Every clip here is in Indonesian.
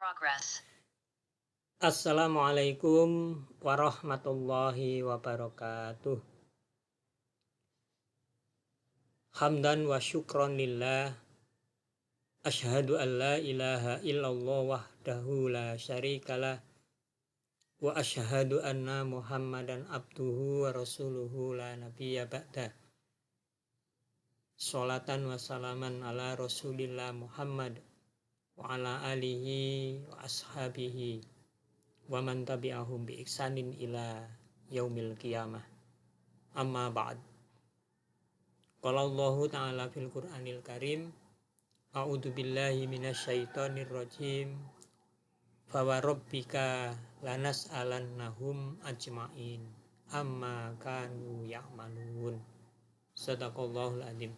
Progress. Assalamualaikum warahmatullahi wabarakatuh. Hamdan wa syukron lillah. Ashhadu an la ilaha illallah wahdahu la syarikalah. Wa ashhadu anna muhammadan abduhu wa rasuluhu la nabiyya ba'dah. Sholatan wa salaman ala rasulillah Muhammad wa ala alihi wa ashabihi wa man tabi'ahum bi ihsanin ila yaumil qiyamah. Amma ba'd. Qala Allah ta'ala fil Qur'anil Karim, a'udzu billahi minasyaitonir rajim. Fa wa rabbika lanas'alannahum ajma'in amma kanu ya'malun. Shadaqallahul adzim.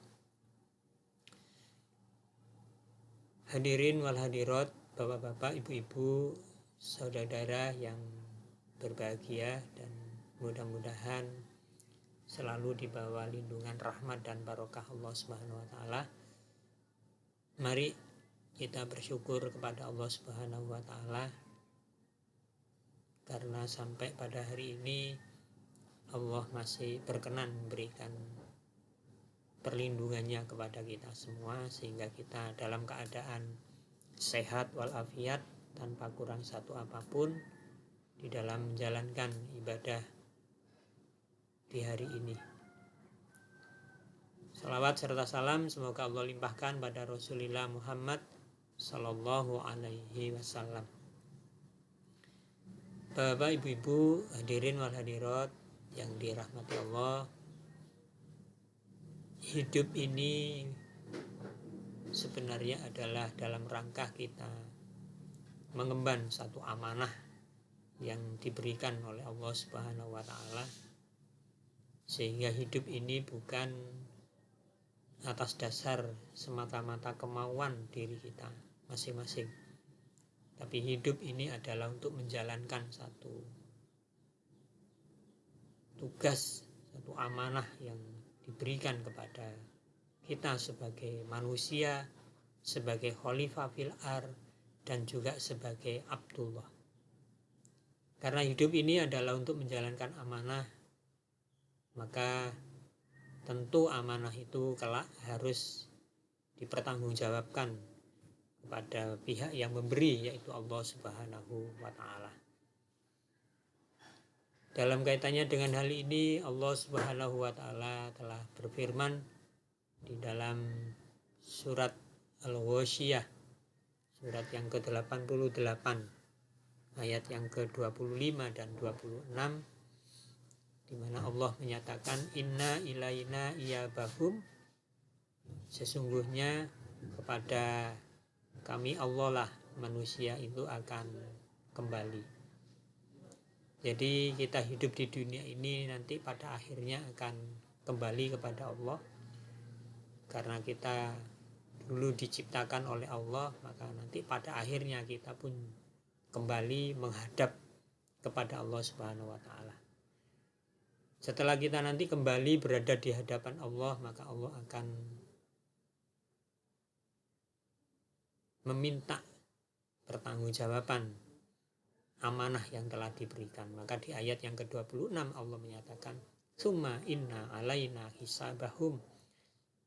Hadirin wal hadirat, bapak-bapak, ibu-ibu, saudara yang berbahagia, dan mudah-mudahan selalu di bawah lindungan rahmat dan barokah Allah Subhanahu wa taala. Mari kita bersyukur kepada Allah Subhanahu wa taala karena sampai pada hari ini Allah masih berkenan memberikan perlindungannya kepada kita semua, sehingga kita dalam keadaan sehat walafiat tanpa kurang satu apapun di dalam menjalankan ibadah di hari ini. Salawat serta salam semoga Allah limpahkan pada Rasulullah Muhammad Sallallahu Alaihi Wasallam. Bapak, ibu-ibu, hadirin wal hadirat yang dirahmati Allah, hidup ini sebenarnya adalah dalam rangka kita mengemban satu amanah yang diberikan oleh Allah Subhanahu wa taala, sehingga hidup ini bukan atas dasar semata-mata kemauan diri kita masing-masing, tapi hidup ini adalah untuk menjalankan satu tugas, satu amanah yang diberikan kepada kita sebagai manusia, sebagai khalifah fil ardh, dan juga sebagai Abdullah. Karena hidup ini adalah untuk menjalankan amanah, maka tentu amanah itu kelak harus dipertanggungjawabkan kepada pihak yang memberi, yaitu Allah Subhanahu wa taala. Dalam kaitannya dengan hal ini, Allah Subhanahu wa taala telah berfirman di dalam surat Al-Ghasyiyah, surat yang ke-88, ayat yang ke-25 dan 26, di mana Allah menyatakan, inna ilaina iyabahum, sesungguhnya kepada kami Allah lah manusia itu akan kembali. Jadi kita hidup di dunia ini nanti pada akhirnya akan kembali kepada Allah. Karena kita dulu diciptakan oleh Allah, maka nanti pada akhirnya kita pun kembali menghadap kepada Allah Subhanahu wa taala. Setelah kita nanti kembali berada di hadapan Allah, maka Allah akan meminta pertanggungjawaban amanah yang telah diberikan. Maka di ayat yang ke-26 Allah menyatakan, summa inna alaina hisabahum,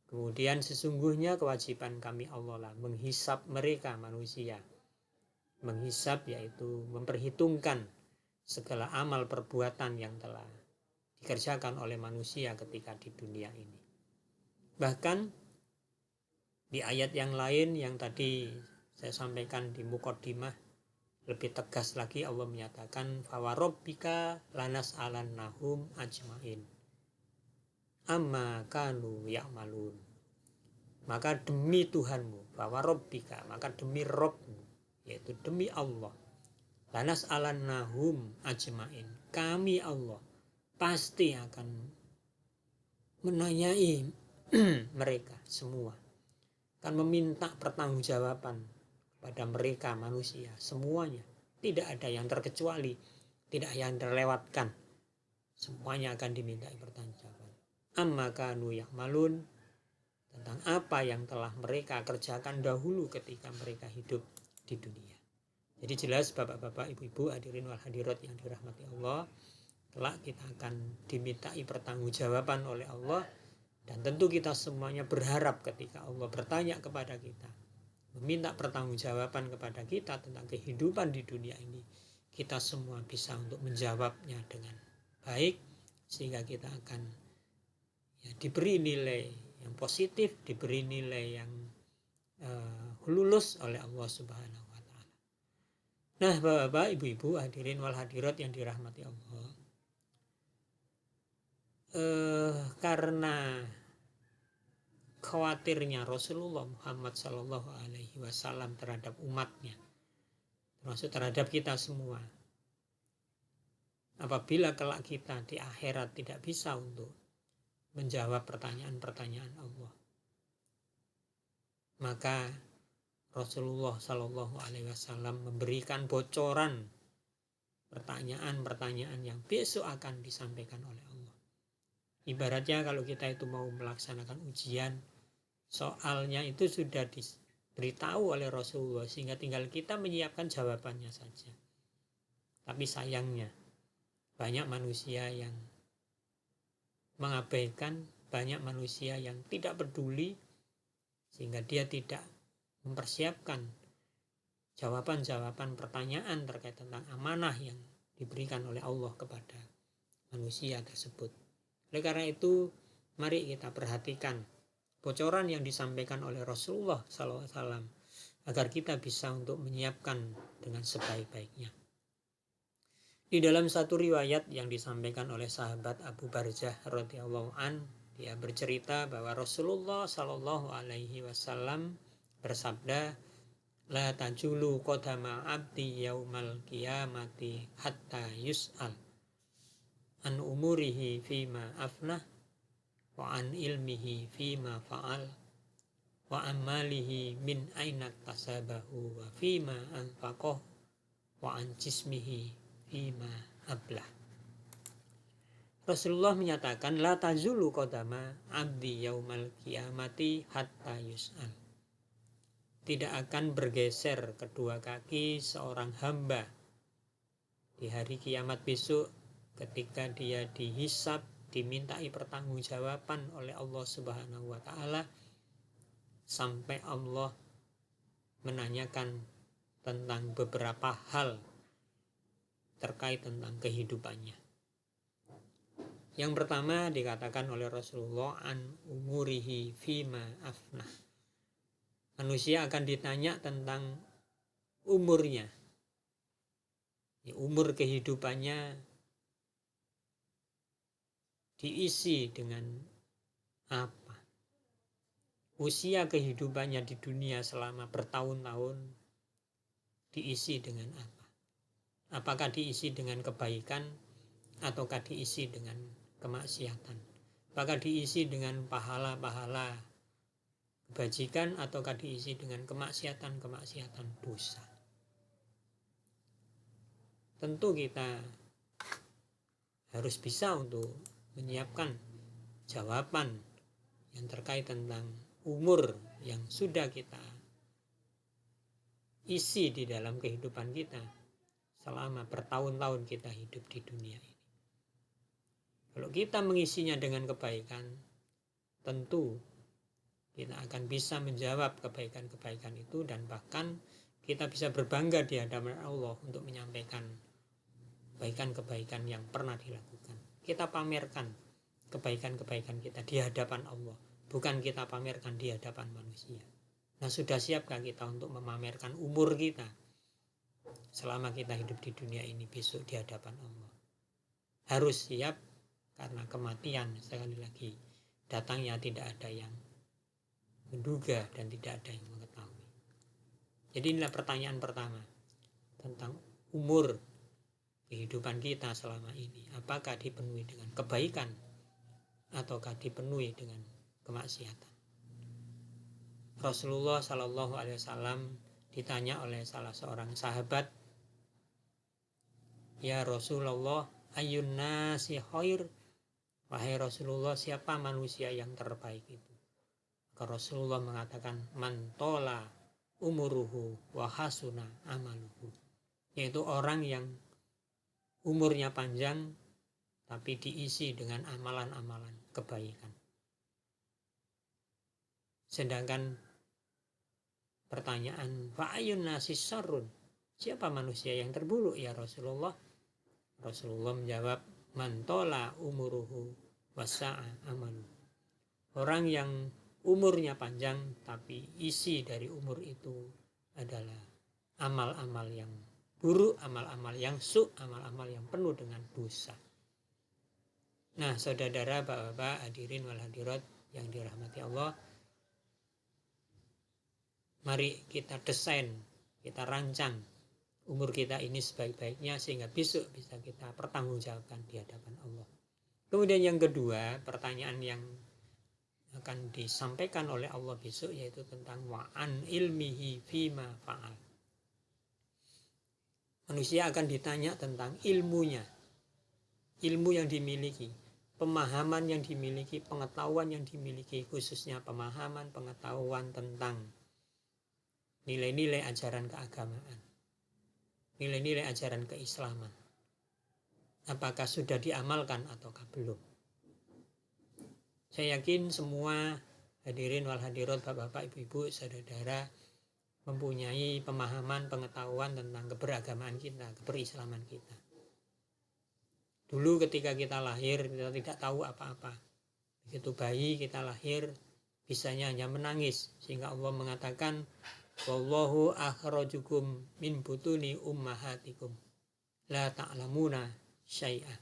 kemudian sesungguhnya kewajiban kami Allah lah menghisab mereka manusia. Menghisab yaitu memperhitungkan segala amal perbuatan yang telah dikerjakan oleh manusia ketika di dunia ini. Bahkan di ayat yang lain yang tadi saya sampaikan di muqaddimah, lebih tegas lagi Allah menyatakan, fa wa rabbika lanas'alannahum ajmain amma kanu ya'malun. Maka demi Tuhanmu, fa wa rabbika, maka demi Rabbmu, yaitu demi Allah, lanas'alannahum ajmain, kami Allah pasti akan menanyai mereka semua, akan meminta pertanggungjawaban pada mereka manusia semuanya, tidak ada yang terkecuali, tidak ada yang terlewatkan, semuanya akan dimintai pertanggungjawaban. Amma kanu ya'malun, tentang apa yang telah mereka kerjakan dahulu ketika mereka hidup di dunia. Jadi jelas bapak-bapak, ibu-ibu, hadirin wal hadirat yang dirahmati Allah, kelak kita akan dimintai pertanggungjawaban oleh Allah, dan tentu kita semuanya berharap ketika Allah bertanya kepada kita, meminta pertanggungjawaban kepada kita tentang kehidupan di dunia ini, kita semua bisa untuk menjawabnya dengan baik, sehingga kita akan diberi nilai yang positif, diberi nilai yang lulus oleh Allah Subhanahu wa Ta'ala. Nah, bapak, ibu-ibu, hadirin wal hadirat yang dirahmati Allah, karena khawatirnya Rasulullah Muhammad Sallallahu Alaihi Wasallam terhadap umatnya, termasuk terhadap kita semua, apabila kelak kita di akhirat tidak bisa untuk menjawab pertanyaan-pertanyaan Allah, maka Rasulullah Sallallahu Alaihi Wasallam memberikan bocoran pertanyaan-pertanyaan yang besok akan disampaikan oleh Allah. Ibaratnya kalau kita itu mau melaksanakan ujian, soalnya itu sudah diberitahu oleh Rasulullah, sehingga tinggal kita menyiapkan jawabannya saja. Tapi sayangnya banyak manusia yang mengabaikan, banyak manusia yang tidak peduli, sehingga dia tidak mempersiapkan jawaban-jawaban pertanyaan terkait tentang amanah yang diberikan oleh Allah kepada manusia tersebut. Oleh karena itu, mari kita perhatikan bocoran yang disampaikan oleh Rasulullah SAW agar kita bisa untuk menyiapkan dengan sebaik-baiknya. Di dalam satu riwayat yang disampaikan oleh sahabat Abu Barzah radhiyallahu an, dia bercerita bahwa Rasulullah Shallallahu Alaihi Wasallam bersabda, la tajulu qadama abdi yaumal qiyamati hatta yus'al an umurihi fima afnah wa an ilmihi fima fa'al wa amalihi min aina tasabahu wa fima anfaqah wa an jismihi fima ablah. Rasulullah menyatakan, la tazulu qadama abdi yaumal qiyamati hatta yus'al. Tidak akan bergeser kedua kaki seorang hamba di hari kiamat besok ketika dia dihisab, dimintai pertanggungjawaban oleh Allah Subhanahu wa Ta'ala, sampai Allah menanyakan tentang beberapa hal terkait tentang kehidupannya. Yang pertama dikatakan oleh Rasulullah, an umurihi fima afnah. Manusia akan ditanya tentang umurnya, umur kehidupannya diisi dengan apa, usia kehidupannya di dunia selama bertahun-tahun diisi dengan apa, apakah diisi dengan kebaikan ataukah diisi dengan kemaksiatan, apakah diisi dengan pahala-pahala kebajikan ataukah diisi dengan kemaksiatan-kemaksiatan dosa. Tentu kita harus bisa untuk menyiapkan jawaban yang terkait tentang umur yang sudah kita isi di dalam kehidupan kita selama bertahun-tahun kita hidup di dunia ini. Kalau kita mengisinya dengan kebaikan, tentu kita akan bisa menjawab kebaikan-kebaikan itu, dan bahkan kita bisa berbangga di hadapan Allah untuk menyampaikan kebaikan-kebaikan yang pernah dilakukan. Kita pamerkan kebaikan-kebaikan kita di hadapan Allah, bukan kita pamerkan di hadapan manusia. Nah, sudah siapkah kita untuk memamerkan umur kita selama kita hidup di dunia ini besok di hadapan Allah? Harus siap, karena kematian sekali lagi datangnya tidak ada yang menduga dan tidak ada yang mengetahui. Jadi inilah pertanyaan pertama tentang umur kehidupan kita selama ini. Apakah dipenuhi dengan kebaikan ataukah dipenuhi dengan kemaksiatan? Rasulullah Shallallahu Alaihi Wasallam ditanya oleh salah seorang sahabat, ya Rasulullah, ayyun nasi khair, wahai Rasulullah, siapa manusia yang terbaik itu? Maka Rasulullah mengatakan, man tola umuruhu wa hasuna amaluhu. yaitu orang yang umurnya panjang tapi diisi dengan amalan-amalan kebaikan. Sedangkan pertanyaan fa'ayun nasi syarrun, siapa manusia yang terburuk ya Rasulullah? Rasulullah menjawab, mantola umuruhu wasa'a amalu. Orang yang umurnya panjang tapi isi dari umur itu adalah amal-amal yang buruk, amal-amal yang amal-amal yang penuh dengan dosa. Nah, saudara, bapak-bapak, hadirin wal hadirat yang dirahmati Allah, mari kita desain, kita rancang umur kita ini sebaik-baiknya sehingga besok bisa kita pertanggungjawabkan di hadapan Allah. Kemudian yang kedua, pertanyaan yang akan disampaikan oleh Allah besok yaitu tentang wa'an ilmihi fima fa'al. Manusia akan ditanya tentang ilmunya, ilmu yang dimiliki, pemahaman yang dimiliki, pengetahuan yang dimiliki, khususnya pemahaman, pengetahuan tentang nilai-nilai ajaran keagamaan, nilai-nilai ajaran keislaman. Apakah sudah diamalkan ataukah belum? Saya yakin semua hadirin wal hadirat, bapak-bapak, ibu-ibu, saudara mempunyai pemahaman, pengetahuan tentang keberagamaan kita, keberislaman kita. Dulu ketika kita lahir, kita tidak tahu apa-apa. Begitu bayi kita lahir, bisanya hanya menangis. Sehingga Allah mengatakan, wallahu akhrajukum min butuni ummahatikum la ta'lamuna syai'ah.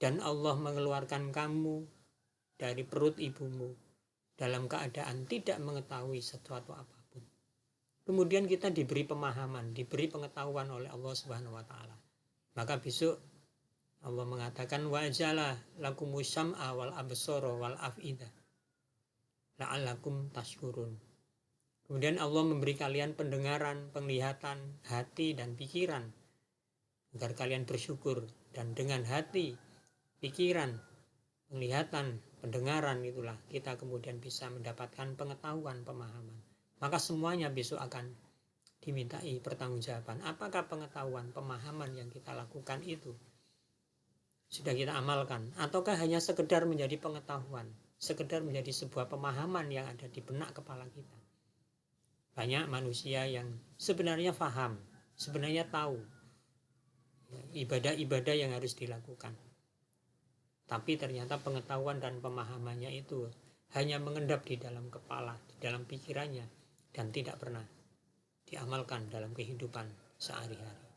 Dan Allah mengeluarkan kamu dari perut ibumu dalam keadaan tidak mengetahui sesuatu apapun. Kemudian kita diberi pemahaman, diberi pengetahuan oleh Allah Subhanahu wa taala. Maka besok Allah mengatakan wa ja'ala lakumus sam'a wal absara wal af'ida la'allakum tashkurun. Kemudian Allah memberi kalian pendengaran, penglihatan, hati dan pikiran agar kalian bersyukur. Dan dengan hati, pikiran, penglihatan, pendengaran itulah kita kemudian bisa mendapatkan pengetahuan, pemahaman. Maka semuanya besok akan dimintai pertanggungjawaban. Apakah pengetahuan, pemahaman yang kita lakukan itu sudah kita amalkan, ataukah hanya sekedar menjadi pengetahuan, sekedar menjadi sebuah pemahaman yang ada di benak kepala kita. Banyak manusia yang sebenarnya paham, sebenarnya tahu ibadah-ibadah yang harus dilakukan, tapi ternyata pengetahuan dan pemahamannya itu hanya mengendap di dalam kepala, di dalam pikirannya, dan tidak pernah diamalkan dalam kehidupan sehari-hari.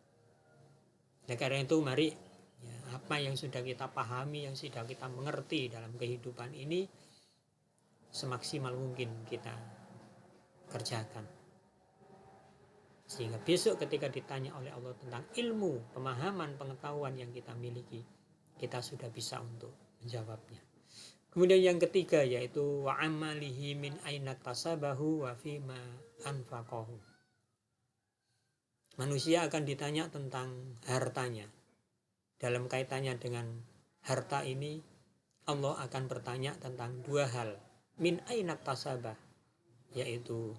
Oleh karena itu mari apa yang sudah kita pahami, yang sudah kita mengerti dalam kehidupan ini semaksimal mungkin kita kerjakan, sehingga besok ketika ditanya oleh Allah tentang ilmu, pemahaman, pengetahuan yang kita miliki, kita sudah bisa untuk menjawabnya. Kemudian yang ketiga yaitu wa amalihi min aina tasabahu wa fima anfaqahu. Manusia akan ditanya tentang hartanya. Dalam kaitannya dengan harta ini, Allah akan bertanya tentang dua hal. Min aina tasabah, yaitu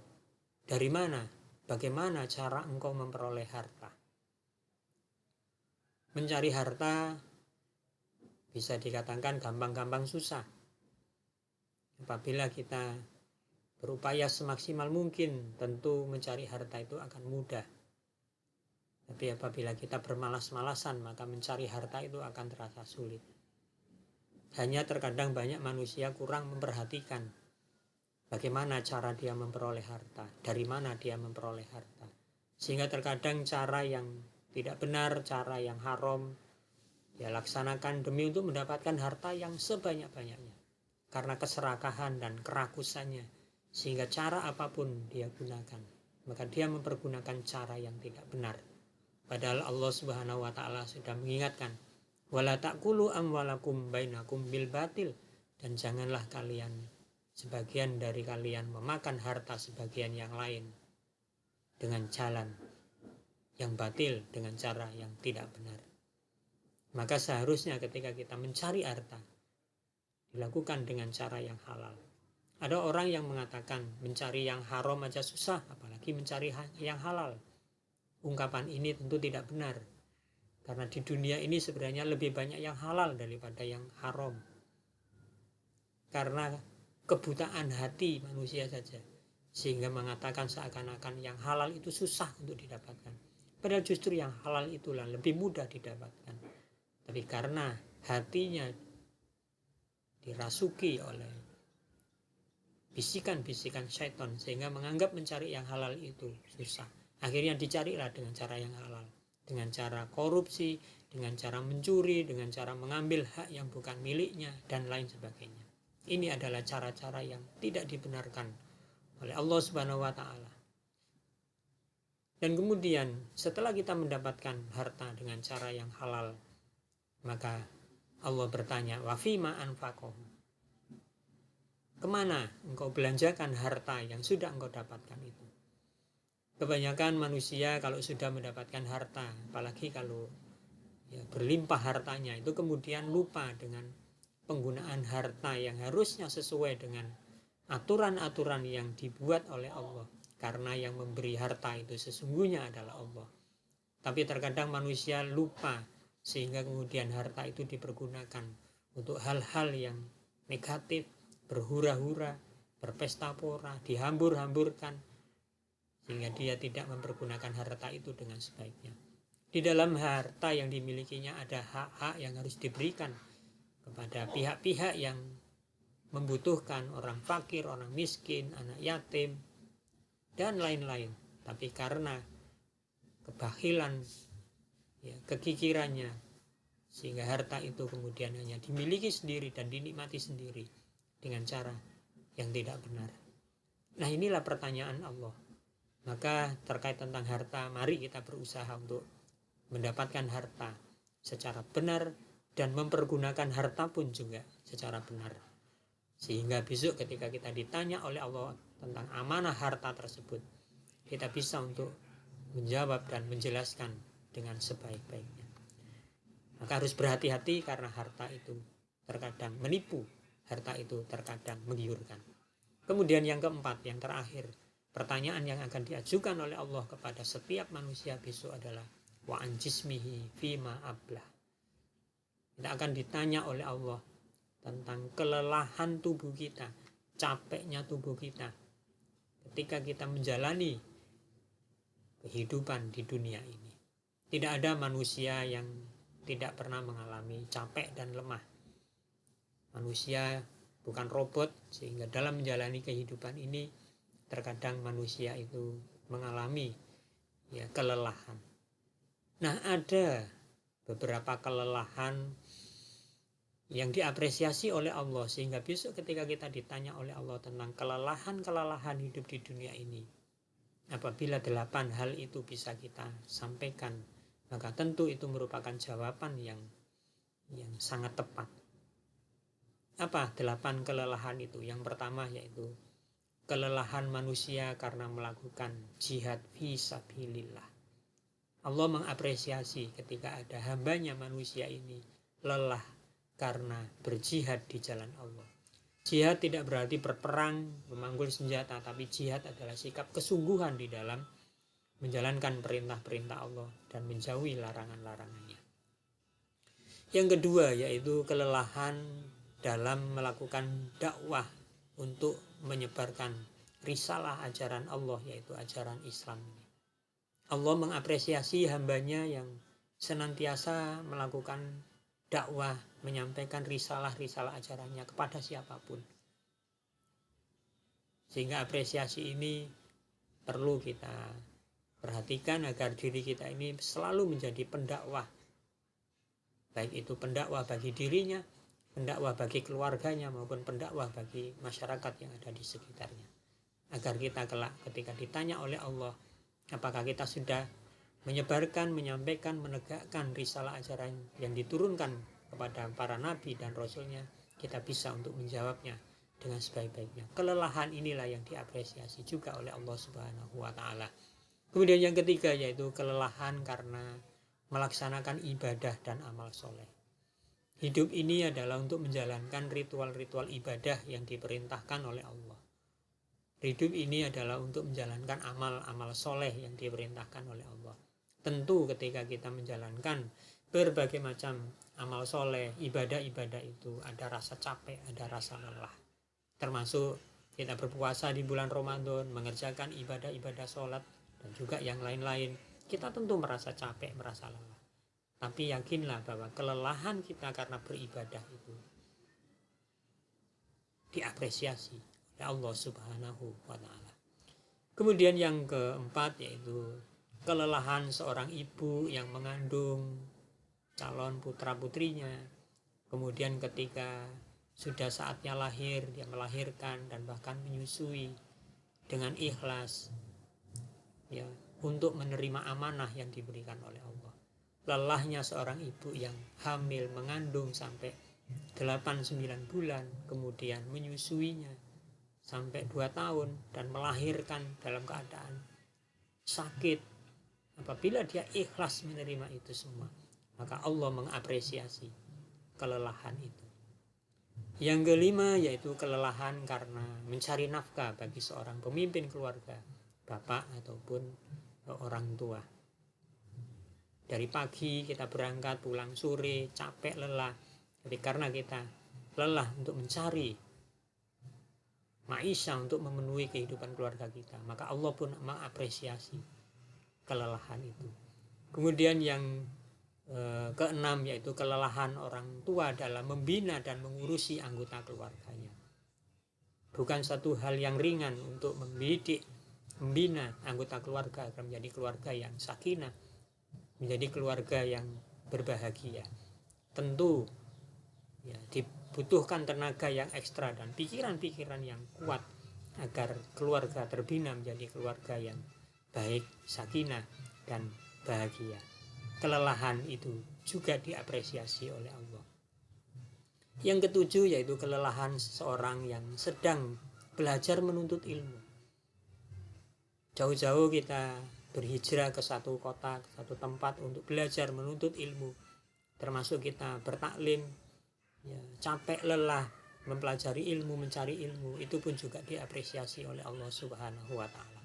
dari mana, bagaimana cara engkau memperoleh harta. Mencari harta bisa dikatakan gampang-gampang susah. Apabila kita berupaya semaksimal mungkin, tentu mencari harta itu akan mudah. Tapi apabila kita bermalas-malasan, maka mencari harta itu akan terasa sulit. Hanya terkadang banyak manusia kurang memperhatikan bagaimana cara dia memperoleh harta, dari mana dia memperoleh harta. Sehingga terkadang cara yang tidak benar, cara yang haram, dia laksanakan demi untuk mendapatkan harta yang sebanyak-banyaknya. Karena keserakahan dan kerakusannya, sehingga cara apapun dia gunakan, maka dia mempergunakan cara yang tidak benar. Padahal Allah Subhanahu wa taala sudah mengingatkan, wala ta'kulu amwalakum bainakum bil batil, dan janganlah kalian, sebagian dari kalian, memakan harta sebagian yang lain dengan jalan yang batil, dengan cara yang tidak benar. Maka seharusnya ketika kita mencari harta, dilakukan dengan cara yang halal. Ada orang yang mengatakan mencari yang haram aja susah, apalagi mencari yang halal. Ungkapan ini tentu tidak benar. Karena di dunia ini sebenarnya lebih banyak yang halal daripada yang haram. Karena kebutaan hati manusia saja, sehingga mengatakan seakan-akan yang halal itu susah untuk didapatkan. Padahal justru yang halal itulah lebih mudah didapatkan. Tapi karena hatinya dirasuki oleh bisikan-bisikan syaitan, sehingga menganggap mencari yang halal itu susah. Akhirnya dicarilah dengan cara yang halal, dengan cara korupsi, dengan cara mencuri, dengan cara mengambil hak yang bukan miliknya, dan lain sebagainya. Ini adalah cara-cara yang tidak dibenarkan oleh Allah Subhanahu wa Ta'ala. Dan kemudian setelah kita mendapatkan harta dengan cara yang halal, maka Allah bertanya, wa fima anfaqahu, kemana engkau belanjakan harta yang sudah engkau dapatkan itu? Kebanyakan manusia kalau sudah mendapatkan harta, apalagi kalau berlimpah hartanya, itu kemudian lupa dengan penggunaan harta yang harusnya sesuai dengan aturan-aturan yang dibuat oleh Allah. Karena yang memberi harta itu sesungguhnya adalah Allah. Tapi terkadang manusia lupa, sehingga kemudian harta itu dipergunakan untuk hal-hal yang negatif, berhura-hura, berpesta pora, dihambur-hamburkan, sehingga dia tidak mempergunakan harta itu dengan sebaiknya. Di dalam harta yang dimilikinya ada hak-hak yang harus diberikan kepada pihak-pihak yang membutuhkan, orang fakir, orang miskin, anak yatim, dan lain-lain. Tapi karena kebahilan, kekikirannya, sehingga harta itu kemudian hanya dimiliki sendiri dan dinikmati sendiri dengan cara yang tidak benar. Nah, inilah pertanyaan Allah. Maka terkait tentang harta, mari kita berusaha untuk mendapatkan harta secara benar dan mempergunakan harta pun juga secara benar. Sehingga besok ketika kita ditanya oleh Allah tentang amanah harta tersebut, kita bisa untuk menjawab dan menjelaskan dengan sebaik-baiknya. Maka harus berhati-hati karena harta itu terkadang menipu, harta itu terkadang menggiurkan. Kemudian yang keempat, yang terakhir, pertanyaan yang akan diajukan oleh Allah kepada setiap manusia besok adalah wa an jismihi fima ablah. Kita akan ditanya oleh Allah tentang kelelahan tubuh kita, capeknya tubuh kita ketika kita menjalani kehidupan di dunia ini. Tidak ada manusia yang tidak pernah mengalami capek dan lemah. Manusia bukan robot, sehingga dalam menjalani kehidupan ini terkadang manusia itu mengalami kelelahan. Nah, ada beberapa kelelahan yang diapresiasi oleh Allah, sehingga besok ketika kita ditanya oleh Allah tentang kelelahan-kelelahan hidup di dunia ini, apabila 8 hal itu bisa kita sampaikan, maka tentu itu merupakan jawaban yang sangat tepat. Apa 8 kelelahan itu? Yang pertama yaitu kelelahan manusia karena melakukan jihad fi sabilillah. Allah mengapresiasi ketika ada hambanya manusia ini lelah karena berjihad di jalan Allah. Jihad tidak berarti berperang, memanggul senjata, tapi jihad adalah sikap kesungguhan di dalam menjalankan perintah-perintah Allah dan menjauhi larangan-larangannya. Yang kedua yaitu kelelahan dalam melakukan dakwah untuk menyebarkan risalah ajaran Allah, yaitu ajaran Islam. Allah mengapresiasi hambanya yang senantiasa melakukan dakwah, menyampaikan risalah-risalah ajarannya kepada siapapun. Sehingga apresiasi ini perlu kita perhatikan agar diri kita ini selalu menjadi pendakwah. Baik itu pendakwah bagi dirinya, pendakwah bagi keluarganya, maupun pendakwah bagi masyarakat yang ada di sekitarnya. Agar kita kelak ketika ditanya oleh Allah, apakah kita sudah menyebarkan, menyampaikan, menegakkan risalah ajaran yang diturunkan kepada para nabi dan rasulnya, kita bisa untuk menjawabnya dengan sebaik-baiknya. Kelelahan inilah yang diapresiasi juga oleh Allah Subhanahu wa Ta'ala. Kemudian yang ketiga yaitu kelelahan karena melaksanakan ibadah dan amal soleh. Hidup ini adalah untuk menjalankan ritual-ritual ibadah yang diperintahkan oleh Allah. Hidup ini adalah untuk menjalankan amal-amal soleh yang diperintahkan oleh Allah. Tentu ketika kita menjalankan berbagai macam amal soleh, ibadah-ibadah itu ada rasa capek, ada rasa lelah. Termasuk kita berpuasa di bulan Ramadan, mengerjakan ibadah-ibadah sholat, dan juga yang lain-lain. Kita tentu merasa capek, merasa lelah. Tapi yakinlah bahwa kelelahan kita karena beribadah itu diapresiasi oleh Allah Subhanahu wa ta'ala. Kemudian yang keempat yaitu kelelahan seorang ibu yang mengandung calon putra-putrinya. Kemudian ketika sudah saatnya lahir, dia melahirkan dan bahkan menyusui dengan ikhlas ya, untuk menerima amanah yang diberikan oleh Allah. Lelahnya seorang ibu yang hamil mengandung sampai 8-9 bulan, kemudian menyusuinya sampai 2 tahun dan melahirkan dalam keadaan sakit. Apabila dia ikhlas menerima itu semua, maka Allah mengapresiasi kelelahan itu. Yang kelima yaitu kelelahan karena mencari nafkah bagi seorang pemimpin keluarga, bapak ataupun orang tua. Dari pagi kita berangkat, pulang sore, capek, lelah. Tapi karena kita lelah untuk mencari maisha untuk memenuhi kehidupan keluarga kita, maka Allah pun mengapresiasi kelelahan itu. Kemudian yang keenam yaitu kelelahan orang tua dalam membina dan mengurusi anggota keluarganya. Bukan satu hal yang ringan untuk mendidik, membina anggota keluarga agar menjadi keluarga yang sakinah, menjadi keluarga yang berbahagia. Tentu ya, dibutuhkan tenaga yang ekstra dan pikiran-pikiran yang kuat agar keluarga terbina menjadi keluarga yang baik, sakinah, dan bahagia. Kelelahan itu juga diapresiasi oleh Allah. Yang ketujuh yaitu kelelahan seseorang yang sedang belajar menuntut ilmu. Jauh-jauh kita berhijrah ke satu kota, ke satu tempat untuk belajar menuntut ilmu, termasuk kita bertaklim, ya, capek lelah mempelajari ilmu, mencari ilmu, itu pun juga diapresiasi oleh Allah Subhanahu wa ta'ala.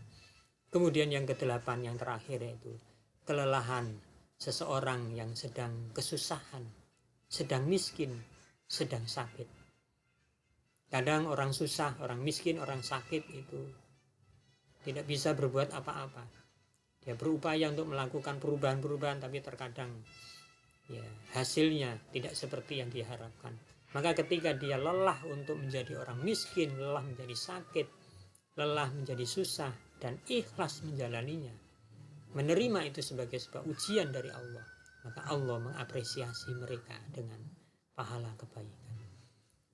Kemudian yang kedelapan, yang terakhir yaitu kelelahan seseorang yang sedang kesusahan, sedang miskin, sedang sakit. Kadang orang susah, orang miskin, orang sakit itu tidak bisa berbuat apa-apa. Dia berupaya untuk melakukan perubahan-perubahan, tapi terkadang ya, hasilnya tidak seperti yang diharapkan. Maka ketika dia lelah untuk menjadi orang miskin, lelah menjadi sakit, lelah menjadi susah, dan ikhlas menjalaninya, menerima itu sebagai sebuah ujian dari Allah, maka Allah mengapresiasi mereka dengan pahala kebaikan.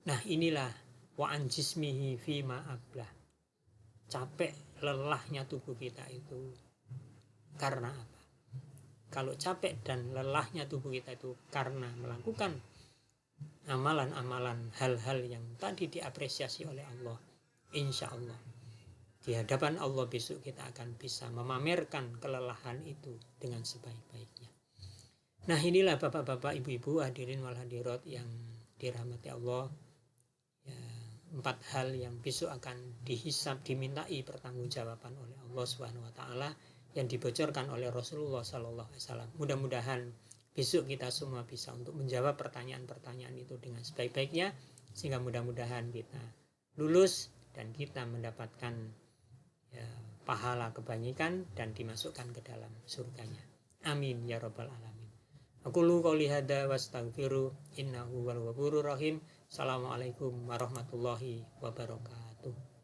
Nah inilah wa'an jismihi fima ablah. Capek lelahnya tubuh kita itu karena apa? Kalau capek dan lelahnya tubuh kita itu karena melakukan amalan-amalan hal-hal yang tadi diapresiasi oleh Allah, insya Allah di hadapan Allah besok kita akan bisa memamerkan kelelahan itu dengan sebaik-baiknya. Nah inilah bapak-bapak, ibu-ibu, hadirin wal hadirat yang dirahmati Allah ya, 4 hal yang besok akan dihisab, dimintai pertanggungjawaban oleh Allah Subhanahu wa ta'ala yang dibocorkan oleh Rasulullah Sallallahu Alaihi Wasallam. Mudah-mudahan besok kita semua bisa untuk menjawab pertanyaan-pertanyaan itu dengan sebaik-baiknya, sehingga mudah-mudahan kita lulus dan kita mendapatkan ya, pahala kebajikan dan dimasukkan ke dalam surganya. Amin ya rabbal alamin. Aqulu qouli hadza wastaghfiru innahu wal ghafurur rahim. Assalamualaikum warahmatullahi wabarakatuh.